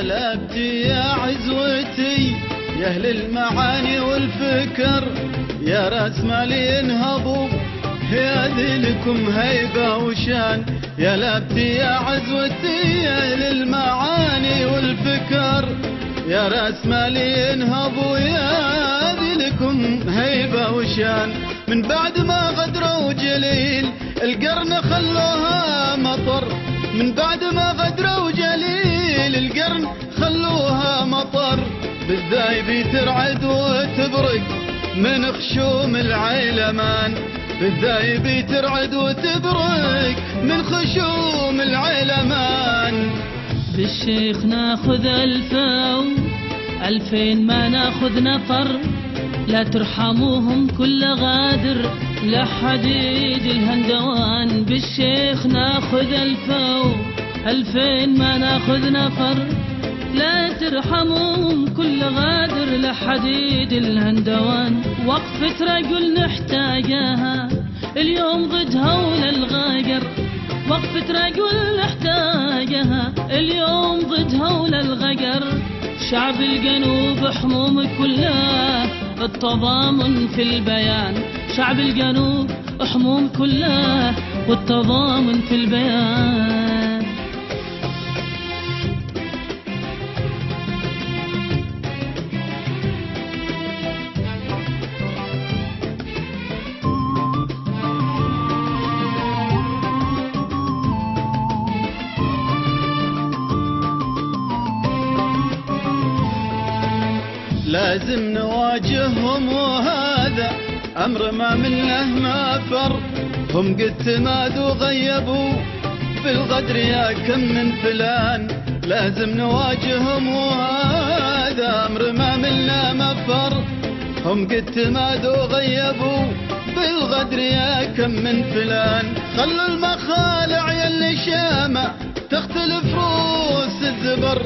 لابتي يا عزوتي يا اهل المعاني والفكر، يا راس مالي انهضوا هذه لكم هيبة وشان. يا لابتي يا عزوتي يا اهل المعاني والفكر، يا راس مالي انهضوا هذه لكم هيبة وشان. من بعد ما غدروا جليل القرن خلوها مطر، من بعد ما غدروا جليل القرن خلوها مطر. بالذايب ترعد وتبرق من خشوم العيلمان، بالذايب ترعد وتبرق من خشوم العيلمان. بالشيخ ناخذ 1000 أو 2000 ما ناخذ نفر، لا ترحموهم كل غادر لحديد الهندوان. بالشيخ ناخذ 1000 أو 2000 ما ناخذ نفر، لا ترحموهم كل غادر لحديد الهندوان. وقفة رجل نحتاجاها اليوم ضد هول الغاقر، وقفة رجل نحتاجها اليوم ضد هول الغقر. شعب الجنوب حموم كلها التضامن في البيان، شعب الجنوب حموم كلها والتضامن في البيان. لازم نواجههم وهذا أمر ما منه مفر، هم قد تمادوا غيبوا بالغدر يا كم من فلان. لازم نواجههم وهذا أمر ما منه مفر، هم قد تمادوا غيبوا بالغدر يا كم من فلان. خلوا المخالع يلي شامة تختلف روس الزبر،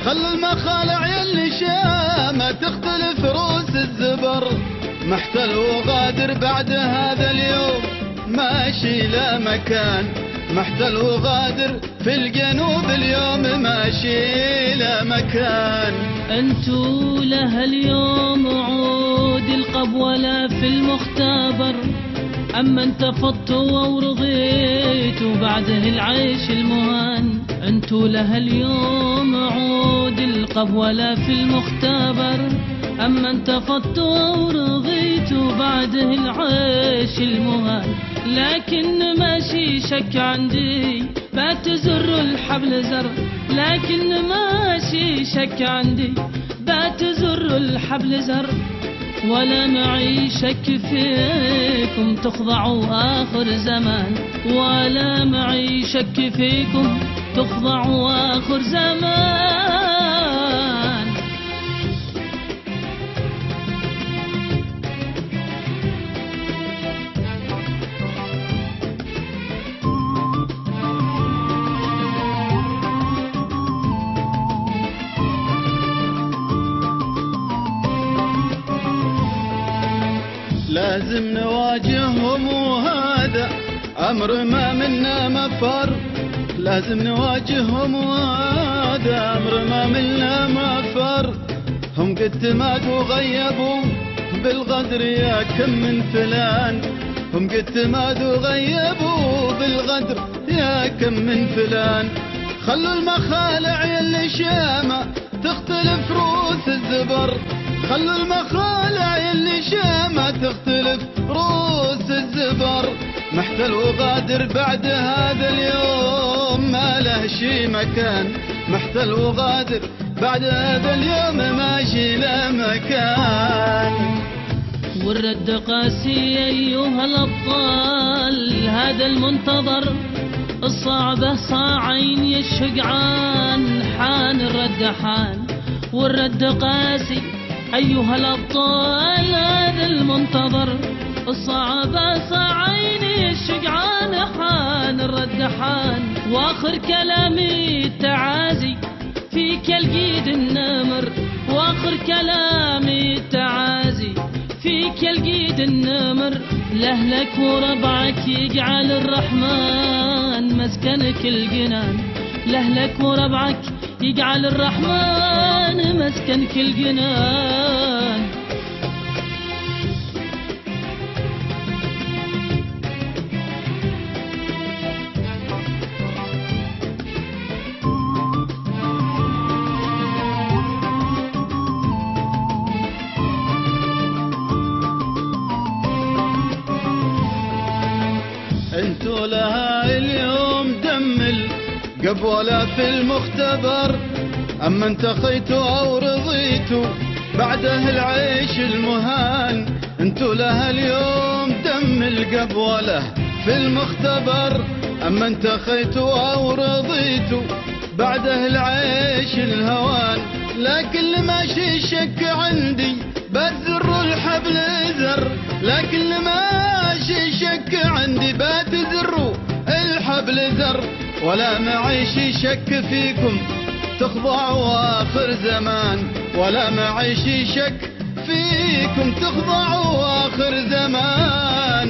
خلوا المخالع يلي شامة تختلف روس الزبر. محتل وغادر بعد هذا اليوم ماشي لا مكان، محتل وغادر في الجنوب اليوم ماشي لا مكان. انتو لها اليوم عود القبولة في المختبر، اما انتفضتوا ورضيتوا بعده العيش المهان. انتو لها اليوم عود القبولة في المختبر، اما انتفضتوا ورضيتوا بعده العيش المهان. لكن ماشي شك عندي بات زر الحبل زر، لكن ماشي شك عندي بات زر الحبل زر. ولا معي شك فيكم تخضعوا آخر زمان، ولا معي شك فيكم تخضعوا آخر زمان. لازم نواجههم وهذا أمر ما منا مفر، لازم نواجههم وهذا أمر ما منا مفر. هم قد تمادوا غيبوا بالغدر يا كم من فلان، هم قد تمادوا غيبوا بالغدر يا كم من فلان. خلوا المخالع يلي شامة تختلف روس الزبر، خلوا المخالع يلي شامة تختلف روس الزبر. محتل وغادر بعد هذا اليوم ما له شي مكان، محتل وغادر بعد هذا اليوم ماشي له مكان. والرد قاسي أيها الأبطال هذا المنتظر، الصعبة صاعين يا الشقعان حان الرد حان. والرد قاسي أيها الأبطال هذا المنتظر، الصعبة صاعين يا الشقعان حان الرد حان. وآخر كلامي التعازي فيك القيد النمر، وآخر كلامي التعازي فيك القيد النمر. لأهلك وربعك يجعل الرحمن مسكنك الجنان، لأهلك وربعك يجعل الرحمن مسكن كل جنان. انتو لها اليوم دمل قبوله في المختبر، اما انتخيتوا او رضيتوا بعده العيش المهان. انتو لها اليوم دمل قبوله في المختبر، اما انتخيتوا او رضيتوا بعده العيش الهوان. لكن ماشي شك عندي بتزر الحبل زر، لكن ماشي شك عندي بتزروا الحبل زر. ولا معيشي شك فيكم تخضعوا آخر زمان، ولا معيشي شك فيكم تخضعوا آخر زمان.